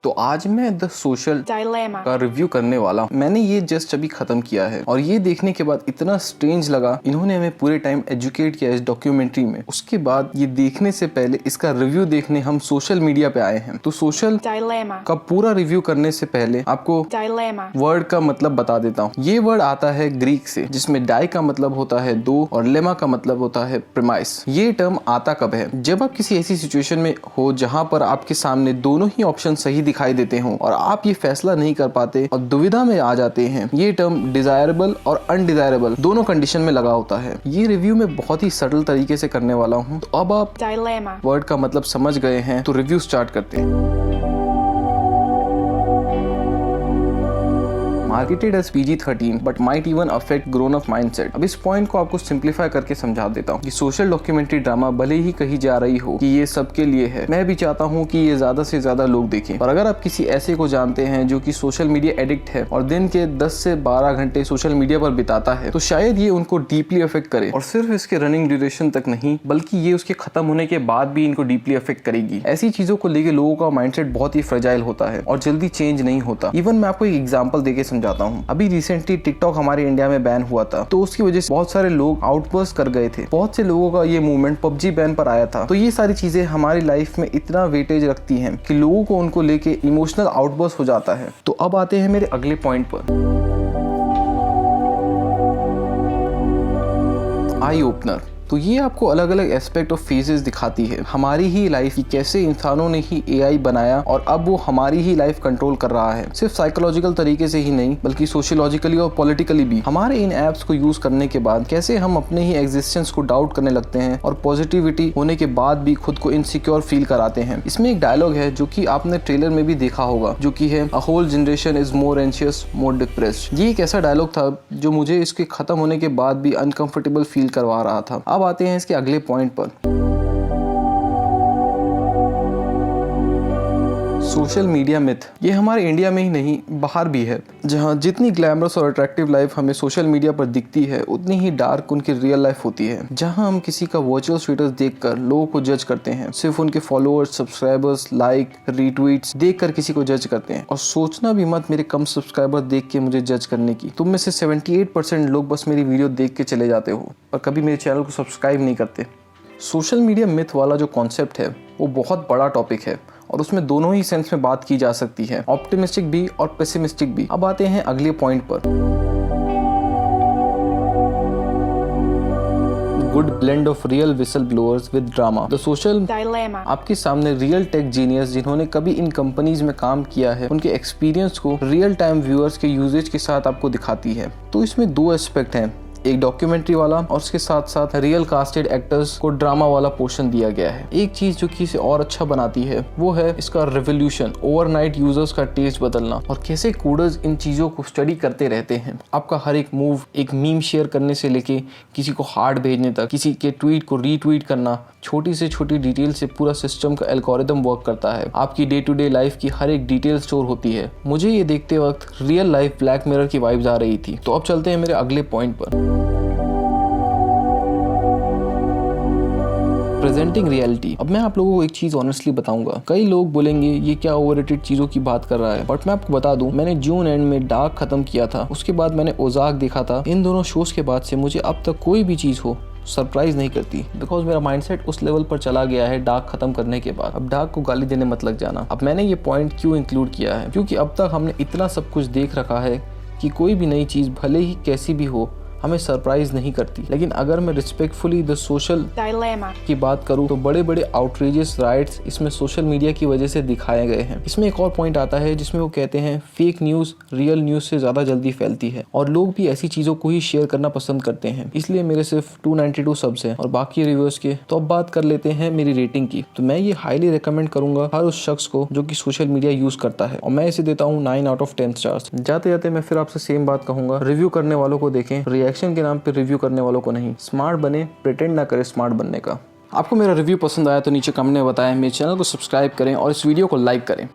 तो आज मैं द सोशल डायलेमा का रिव्यू करने वाला हूँ। मैंने ये जस्ट अभी खत्म किया है और ये देखने के बाद इतना स्ट्रेंज लगा। इन्होंने हमें पूरे टाइम एजुकेट किया इस डॉक्यूमेंट्री में। उसके बाद ये देखने से पहले इसका रिव्यू देखने हम सोशल मीडिया पे आए हैं। तो सोशल डायलेमा का पूरा रिव्यू करने से पहले आपको डायलेमा वर्ड का मतलब बता देता हूँ। ये वर्ड आता है ग्रीक से, जिसमें डाई का मतलब होता है दो और लेमा का मतलब होता है प्रेमाइस। ये टर्म आता कब है? जब आप किसी ऐसी सिचुएशन में हो जहाँ पर आपके सामने दोनों ही ऑप्शन सही दिखाई देते हो और आप ये फैसला नहीं कर पाते और दुविधा में आ जाते हैं। ये टर्म डिजायरेबल और अनडिजायरेबल दोनों कंडीशन में लगा होता है। ये रिव्यू में बहुत ही सटल तरीके से करने वाला हूँ। तो अब आप डायलेमा वर्ड का मतलब समझ गए हैं, तो रिव्यू स्टार्ट करते हैं। Marketed as PG-13 but might even affect grown up mindset. अब इस पॉइंट को आपको सिंप्लीफाई करके समझा देता हूँ कि सोशल डॉक्यूमेंट्री ड्रामा भले ही कही जा रही हो कि ये सबके लिए है, मैं भी चाहता हूँ कि ये ज्यादा से ज्यादा लोग देखें। और अगर आप किसी ऐसे को जानते हैं जो कि सोशल मीडिया एडिक्ट है और दिन के 10 से 12 घंटे सोशल मीडिया पर बिताता है, तो शायद ये उनको डीपली अफेक्ट करे। और सिर्फ इसके रनिंग ड्यूरेशन तक नहीं, बल्कि ये उसके खत्म होने के बाद भी इनको डीपली अफेक्ट करेगी। ऐसी चीजों को लेकर लोगों का माइंडसेट बहुत ही फ्रेजाइल होता है और जल्दी चेंज नहीं होता। इवन मैं आपको एक एग्जांपल देके समझाता हूँ। अभी रिसेंटली टिकटॉक हमारे इंडिया में बैन हुआ था, तो उसकी वजह से बहुत सारे लोग आउटबर्स्ट कर गए थे। बहुत से लोगों का ये मूवमेंट PUBG बैन पर आया था। तो ये सारी चीजें हमारी लाइफ में इतना वेटेज रखती हैं कि लोगों को उनको लेके इमोशनल आउटबर्स्ट हो जाता है। तो अब आते हैं मेरे अगले पॉइंट पर, आई ओपनर। तो ये आपको अलग अलग एस्पेक्ट ऑफ फेजेस दिखाती है हमारी ही लाइफ की, कैसे इंसानों ने ही AI बनाया और अब वो हमारी ही लाइफ कंट्रोल कर रहा है। सिर्फ साइकोलॉजिकल तरीके से ही नहीं, बल्कि सोशियोलॉजिकली और पॉलिटिकली भी। हमारे इन ऐप्स को यूज करने के बाद कैसे हम अपने ही एग्जिस्टेंस को डाउट करने लगते हैं और पॉजिटिविटी होने के बाद भी खुद को इनसिक्योर फील कराते हैं। इसमें एक डायलॉग है जो कि आपने ट्रेलर में भी देखा होगा, जो कि है a whole generation is more anxious more depressed. ये एक ऐसा डायलॉग था जो मुझे इसके खत्म होने के बाद भी अनकंफर्टेबल फील करवा रहा था। अब आते हैं इसके अगले पॉइंट पर, सोशल मीडिया मिथ। ये हमारे इंडिया में ही नहीं, बाहर भी है, जहाँ जितनी ग्लैमरस और अट्रैक्टिव लाइफ हमें सोशल मीडिया पर दिखती है, उतनी ही डार्क उनकी रियल लाइफ होती है। जहाँ हम किसी का वर्चुअल स्टेटस देखकर लोगों को जज करते हैं, सिर्फ उनके फॉलोअर्स, सब्सक्राइबर्स, लाइक, रीट्वीट्स देखकर किसी को जज करते हैं। और सोचना भी मत मेरे कम सब्सक्राइबर देख के मुझे जज करने की। तुम में से 78% लोग बस मेरी वीडियो देख के चले जाते हो और कभी मेरे चैनल को सब्सक्राइब नहीं करते। सोशल मीडिया मिथ वाला जो कॉन्सेप्ट है वो बहुत बड़ा टॉपिक है और उसमें दोनों ही सेंस में बात की जा सकती है, ऑप्टिमिस्टिक भी और पेसिमिस्टिक भी। अब आते हैं अगले पॉइंट पर, good blend of real whistle blowers with drama. The social dilemma आपके सामने रियल टेक जीनियस जिन्होंने कभी इन कंपनीज में काम किया है, उनके एक्सपीरियंस को रियल टाइम व्यूअर्स के यूजेज के साथ आपको दिखाती है। तो इसमें दो एस्पेक्ट हैं, एक डॉक्यूमेंट्री वाला और उसके साथ साथ रियल कास्टेड एक्टर्स को ड्रामा वाला पोर्शन दिया गया है। एक चीज जो कि इसे और अच्छा बनाती है वो है इसका रेवोल्यूशन, ओवरनाइट यूजर्स का टेस्ट बदलना और कैसे कोडर्स इन चीजों को स्टडी करते रहते हैं। आपका हर एक मूव, एक मीम शेयर करने से लेके किसी को हार्ट भेजने तक, किसी के ट्वीट को रीट्वीट करना, छोटी से छोटी डिटेल से पूरा सिस्टम का एल्गोरिदम वर्क करता है। आपकी डे टू डे लाइफ की हर एक डिटेल स्टोर होती है। मुझे ये देखते वक्त रियल लाइफ ब्लैक मिरर की वाइब्स आ रही थी। तो अब चलते हैं मेरे अगले पॉइंट पर, प्रेजेंटिंग रियलिटी। अब मैं आप लोगों को एक चीज ऑनेस्टली बताऊंगा, कई लोग बोलेंगे ये क्या ओवररेटेड चीजों की बात कर रहा है, बट मैं आपको बता दूं, मैंने जून एंड में डार्क खत्म किया था, उसके बाद मैंने ओजाक देखा था। इन दोनों शोज के बाद से मुझे अब तक कोई भी चीज हो सरप्राइज नहीं करती, बिकॉज मेरा माइंडसेट उस लेवल पर चला गया है डार्क खत्म करने के बाद। अब डार्क को गाली देने मत लग जाना। अब मैंने ये पॉइंट क्यों इंक्लूड किया है, क्योंकि अब तक हमने इतना सब कुछ देख रखा है कि कोई भी नई चीज भले ही कैसी भी हो हमें सरप्राइज नहीं करती। लेकिन अगर मैं रिस्पेक्टफुली द सोशल डायलेमा की बात करूं, तो बड़े बड़े आउटरेजियस राइट्स इसमें सोशल मीडिया की वजह से दिखाए गए हैं। इसमें एक और पॉइंट आता है जिसमें वो कहते हैं फेक न्यूज रियल न्यूज से ज्यादा जल्दी फैलती है और लोग भी ऐसी चीजों को ही शेयर करना पसंद करते हैं। इसलिए मेरे सिर्फ 292 सब्स हैं और बाकी रिव्यूअर्स के। तो अब बात कर लेते हैं मेरी रेटिंग की। तो मैं ये हाईली रिकमेंड करूंगा हर उस शख्स को जो कि सोशल मीडिया यूज करता है और मैं इसे देता हूँ 9 आउट ऑफ 10 स्टार्स। जाते जाते मैं फिर आपसे सेम बात कहूंगा, रिव्यू करने वालों को देखें, रिएक्शन के नाम पे रिव्यू करने वालों को नहीं। स्मार्ट बने, प्रिटेंड ना करें स्मार्ट बनने का। आपको मेरा रिव्यू पसंद आया तो नीचे कमेंट में बताएं, मेरे चैनल को सब्सक्राइब करें और इस वीडियो को लाइक करें।